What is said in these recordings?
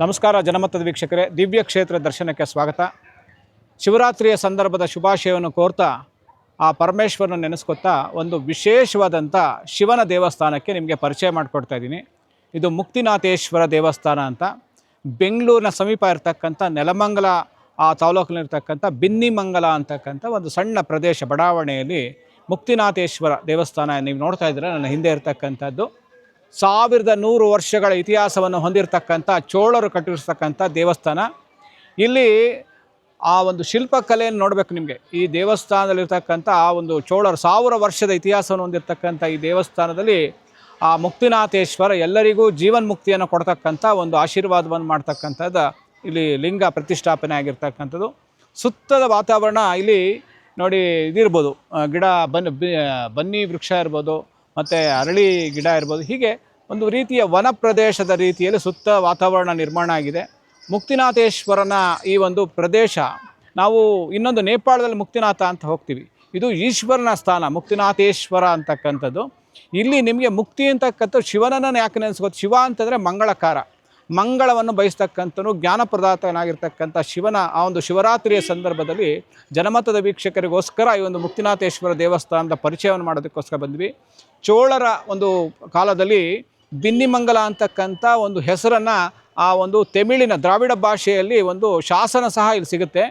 ನಮಸ್ಕಾರ ಜನಮತದ ವೀಕ್ಷಕರೇ, ದಿವ್ಯ ಕ್ಷೇತ್ರ ದರ್ಶನಕ್ಕೆ ಸ್ವಾಗತ. ಶಿವರಾತ್ರಿಯ ಸಂದರ್ಭದ ಶುಭಾಶಯವನ್ನು ಕೋರ್ತಾ ಆ ಪರಮೇಶ್ವರನ ನೆನೆಸ್ಕೊತಾ ಒಂದು ವಿಶೇಷವಾದಂಥ ಶಿವನ ದೇವಸ್ಥಾನಕ್ಕೆ ನಿಮಗೆ ಪರಿಚಯ ಮಾಡಿಕೊಡ್ತಾ ಇದ್ದೀನಿ. ಇದು ಮುಕ್ತಿನಾಥೇಶ್ವರ ದೇವಸ್ಥಾನ ಅಂತ ಬೆಂಗಳೂರಿನ ಸಮೀಪ ಇರತಕ್ಕಂಥ ನೆಲಮಂಗಲ ಆ ತಾಲೂಕಿನಲ್ಲಿರ್ತಕ್ಕಂಥ ಬಿನ್ನಿಮಂಗಲ ಅಂತಕ್ಕಂಥ ಒಂದು ಸಣ್ಣ ಪ್ರದೇಶ ಬಡಾವಣೆಯಲ್ಲಿ ಮುಕ್ತಿನಾಥೇಶ್ವರ ದೇವಸ್ಥಾನ ನೀವು ನೋಡ್ತಾ ಇದ್ದೀರಾ. ನನ್ನ ಹಿಂದೆ ಇರತಕ್ಕಂಥದ್ದು 1100 ವರ್ಷಗಳ ಇತಿಹಾಸವನ್ನು ಹೊಂದಿರತಕ್ಕಂಥ ಚೋಳರು ಕಟ್ಟಿರ್ತಕ್ಕಂಥ ದೇವಸ್ಥಾನ. ಇಲ್ಲಿ ಆ ಒಂದು ಶಿಲ್ಪಕಲೆಯನ್ನು ನೋಡಬೇಕು ನಿಮಗೆ. ಈ ದೇವಸ್ಥಾನದಲ್ಲಿರ್ತಕ್ಕಂಥ ಆ ಒಂದು ಚೋಳರು 1000 ವರ್ಷದ ಇತಿಹಾಸವನ್ನು ಹೊಂದಿರತಕ್ಕಂಥ ಈ ದೇವಸ್ಥಾನದಲ್ಲಿ ಆ ಮುಕ್ತಿನಾಥೇಶ್ವರ ಎಲ್ಲರಿಗೂ ಜೀವನ್ಮುಕ್ತಿಯನ್ನು ಕೊಡ್ತಕ್ಕಂಥ ಒಂದು ಆಶೀರ್ವಾದವನ್ನು ಮಾಡ್ತಕ್ಕಂಥದ್ದು ಇಲ್ಲಿ ಲಿಂಗ ಪ್ರತಿಷ್ಠಾಪನೆ ಆಗಿರ್ತಕ್ಕಂಥದ್ದು. ಸುತ್ತದ ವಾತಾವರಣ ಇಲ್ಲಿ ನೋಡಿ, ಇದಿರ್ಬೋದು, ಗಿಡ ಬನ್ನಿ ವೃಕ್ಷ ಇರ್ಬೋದು, ಮತ್ತು ಅರಳಿ ಗಿಡ ಇರ್ಬೋದು. ಹೀಗೆ ಒಂದು ರೀತಿಯ ವನ ಪ್ರದೇಶದ ರೀತಿಯಲ್ಲಿ ಸುತ್ತ ವಾತಾವರಣ ನಿರ್ಮಾಣ ಆಗಿದೆ. ಮುಕ್ತಿನಾಥೇಶ್ವರನ ಈ ಒಂದು ಪ್ರದೇಶ, ನಾವು ಇನ್ನೊಂದು ನೇಪಾಳದಲ್ಲಿ ಮುಕ್ತಿನಾಥ ಅಂತ ಹೋಗ್ತೀವಿ, ಇದು ಈಶ್ವರನ ಸ್ಥಾನ ಮುಕ್ತಿನಾಥೇಶ್ವರ ಅಂತಕ್ಕಂಥದ್ದು. ಇಲ್ಲಿ ನಿಮಗೆ ಮುಕ್ತಿ ಅಂತಕ್ಕಂಥ ಶಿವನನ್ನು ಯಾಕೆ ನೆನೆಸ್ಕೋದು? ಶಿವ ಅಂತಂದರೆ ಮಂಗಳಕಾರ, ಮಂಗಳವನ್ನು ಬಯಸ್ತಕ್ಕಂಥನು, ಜ್ಞಾನಪ್ರದಾತನಾಗಿರ್ತಕ್ಕಂಥ ಶಿವನ ಆ ಒಂದು ಶಿವರಾತ್ರಿಯ ಸಂದರ್ಭದಲ್ಲಿ ಜನಮತದ ವೀಕ್ಷಕರಿಗೋಸ್ಕರ ಈ ಒಂದು ಮುಕ್ತಿನಾಥೇಶ್ವರ ದೇವಸ್ಥಾನದ ಪರಿಚಯವನ್ನು ಮಾಡೋದಕ್ಕೋಸ್ಕರ ಬಂದ್ವಿ. ಚೋಳರ ಒಂದು ಕಾಲದಲ್ಲಿ ಬಿನ್ನಿಮಂಗಲ ಅಂತಕ್ಕಂಥ ಒಂದು ಹೆಸರನ್ನು ಆ ಒಂದು ತಮಿಳಿನ ದ್ರಾವಿಡ ಭಾಷೆಯಲ್ಲಿ ಒಂದು ಶಾಸನ ಸಹ ಇಲ್ಲಿ ಸಿಗುತ್ತೆ.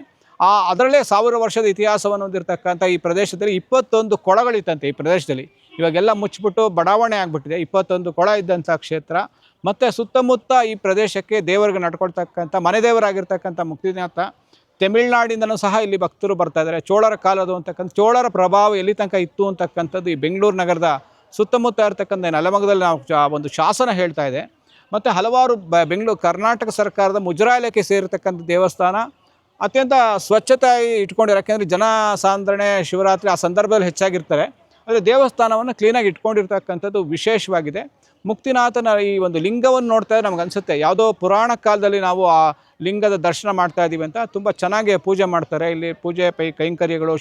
ಅದರಲ್ಲೇ 1000 ವರ್ಷದ ಇತಿಹಾಸವನ್ನು ಹೊಂದಿರತಕ್ಕಂಥ ಈ ಪ್ರದೇಶದಲ್ಲಿ 21 ಕೊಳಗಳಿತ್ತಂತೆ. ಈ ಪ್ರದೇಶದಲ್ಲಿ ಇವಾಗೆಲ್ಲ ಮುಚ್ಚಿಬಿಟ್ಟು ಬಡಾವಣೆ ಆಗಿಬಿಟ್ಟಿದೆ. 21 ಕೊಳ ಇದ್ದಂಥ ಕ್ಷೇತ್ರ. ಮತ್ತು ಸುತ್ತಮುತ್ತ ಈ ಪ್ರದೇಶಕ್ಕೆ ದೇವರಿಗೆ ನಡ್ಕೊಳ್ತಕ್ಕಂಥ ಮನೆ ದೇವರಾಗಿರ್ತಕ್ಕಂಥ ಮುಕ್ತಿನಾಥ, ತಮಿಳುನಾಡಿಂದನೂ ಸಹ ಇಲ್ಲಿ ಭಕ್ತರು ಬರ್ತಾಯಿದ್ದಾರೆ. ಚೋಳರ ಕಾಲದು ಅಂತಕ್ಕಂಥ ಚೋಳರ ಪ್ರಭಾವ ಎಲ್ಲಿ ತನಕ ಇತ್ತು ಅಂತಕ್ಕಂಥದ್ದು ಈ ಬೆಂಗಳೂರು ನಗರದ ಸುತ್ತಮುತ್ತ ಇರತಕ್ಕಂಥ ನೆಲಮಂಗಲದಲ್ಲಿ ನಾವು ಒಂದು ಶಾಸನ ಹೇಳ್ತಾ ಇದೆ. ಮತ್ತು ಹಲವಾರು ಬೆಂಗಳೂರು ಕರ್ನಾಟಕ ಸರ್ಕಾರದ ಮುಜರಾಯಿ ಇಲಾಖೆ ಸೇರಿರ್ತಕ್ಕಂಥ ದೇವಸ್ಥಾನ. ಅತ್ಯಂತ ಸ್ವಚ್ಛತೆ ಇಟ್ಕೊಂಡಿರೋ, ಯಾಕೆಂದರೆ ಜನ ಸಾಂದ್ರಣೆ ಶಿವರಾತ್ರಿ ಆ ಸಂದರ್ಭದಲ್ಲಿ ಹೆಚ್ಚಾಗಿರ್ತಾರೆ. ಆದರೆ ದೇವಸ್ಥಾನವನ್ನು ಕ್ಲೀನಾಗಿ ಇಟ್ಕೊಂಡಿರ್ತಕ್ಕಂಥದ್ದು ವಿಶೇಷವಾಗಿದೆ. ಮುಕ್ತಿನಾಥನ ಈ ಒಂದು ಲಿಂಗವನ್ನು ನೋಡ್ತಾ ಇದ್ರೆ ನಮ್ಗೆ ಅನಿಸುತ್ತೆ ಯಾವುದೋ ಪುರಾಣ ಕಾಲದಲ್ಲಿ ನಾವು ಆ ಲಿಂಗದ ದರ್ಶನ ಮಾಡ್ತಾ ಇದ್ದೀವಿ ಅಂತ. ತುಂಬ ಚೆನ್ನಾಗಿ ಪೂಜೆ ಮಾಡ್ತಾರೆ. ಇಲ್ಲಿ ಪೂಜೆ ಕೈಂಕರ್ಯಗಳು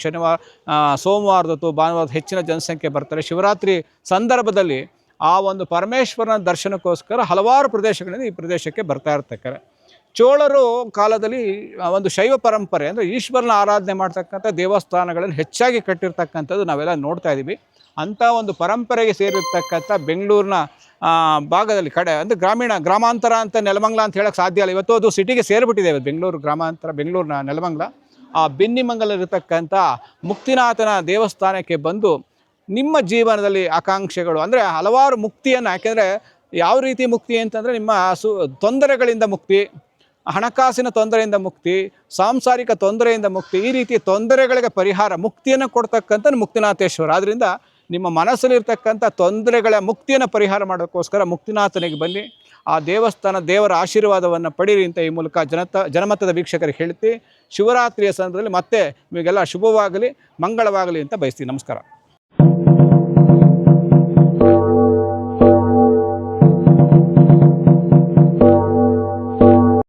ಸೋಮವಾರದೊತ್ತು ಭಾನುವಾರದ ಹೆಚ್ಚಿನ ಜನಸಂಖ್ಯೆ ಬರ್ತಾರೆ. ಶಿವರಾತ್ರಿ ಸಂದರ್ಭದಲ್ಲಿ ಆ ಒಂದು ಪರಮೇಶ್ವರನ ದರ್ಶನಕ್ಕೋಸ್ಕರ ಹಲವಾರು ಪ್ರದೇಶಗಳಿಂದ ಈ ಪ್ರದೇಶಕ್ಕೆ ಬರ್ತಾ ಇರ್ತಾರೆ. ಚೋಳರು ಕಾಲದಲ್ಲಿ ಒಂದು ಶೈವ ಪರಂಪರೆ, ಅಂದರೆ ಈಶ್ವರನ ಆರಾಧನೆ ಮಾಡ್ತಕ್ಕಂಥ ದೇವಸ್ಥಾನಗಳನ್ನು ಹೆಚ್ಚಾಗಿ ಕಟ್ಟಿರ್ತಕ್ಕಂಥದ್ದು ನಾವೆಲ್ಲ ನೋಡ್ತಾ ಇದ್ದೀವಿ. ಅಂಥ ಒಂದು ಪರಂಪರೆಗೆ ಸೇರಿರ್ತಕ್ಕಂಥ ಬೆಂಗಳೂರಿನ ಭಾಗದಲ್ಲಿ ಅಂದರೆ ಗ್ರಾಮಾಂತರ ಅಂತ ನೆಲಮಂಗಲ ಅಂತ ಹೇಳೋಕ್ಕೆ ಸಾಧ್ಯ ಇಲ್ಲ. ಇವತ್ತು ಅದು ಸಿಟಿಗೆ ಸೇರಿಬಿಟ್ಟಿದೆ. ಬೆಂಗಳೂರು ಗ್ರಾಮಾಂತರ, ಬೆಂಗಳೂರಿನ ನೆಲಮಂಗಲ. ಆ ಬೆನ್ನಿಮಂಗಲ ಇರತಕ್ಕಂಥ ಮುಕ್ತಿನಾಥನ ದೇವಸ್ಥಾನಕ್ಕೆ ಬಂದು ನಿಮ್ಮ ಜೀವನದಲ್ಲಿ ಆಕಾಂಕ್ಷೆಗಳು, ಅಂದರೆ ಹಲವಾರು ಮುಕ್ತಿಯನ್ನು, ಯಾಕೆಂದರೆ ಯಾವ ರೀತಿ ಮುಕ್ತಿ ಅಂತಂದರೆ ನಿಮ್ಮ ತೊಂದರೆಗಳಿಂದ ಮುಕ್ತಿ, ಹಣಕಾಸಿನ ತೊಂದರೆಯಿಂದ ಮುಕ್ತಿ, ಸಾಂಸಾರಿಕ ತೊಂದರೆಯಿಂದ ಮುಕ್ತಿ, ಈ ರೀತಿಯ ತೊಂದರೆಗಳಿಗೆ ಪರಿಹಾರ, ಮುಕ್ತಿಯನ್ನು ಕೊಡ್ತಕ್ಕಂಥ ಮುಕ್ತಿನಾಥೇಶ್ವರ. ಆದ್ದರಿಂದ ನಿಮ್ಮ ಮನಸ್ಸಲ್ಲಿರ್ತಕ್ಕಂಥ ತೊಂದರೆಗಳ ಮುಕ್ತಿಯನ್ನು ಪರಿಹಾರ ಮಾಡೋಕ್ಕೋಸ್ಕರ ಮುಕ್ತಿನಾಥನಿಗೆ ಬನ್ನಿ. ಆ ದೇವರ ಆಶೀರ್ವಾದವನ್ನು ಪಡೀರಿ ಅಂತ ಈ ಮೂಲಕ ಜನಮತದ ವೀಕ್ಷಕರಿಗೆ ಹೇಳ್ತಿ. ಶಿವರಾತ್ರಿಯ ಸಂದರ್ಭದಲ್ಲಿ ಮತ್ತೆ ನಿಮಗೆಲ್ಲ ಶುಭವಾಗಲಿ, ಮಂಗಳವಾಗಲಿ ಅಂತ ಬಯಸ್ತೀನಿ. ನಮಸ್ಕಾರ.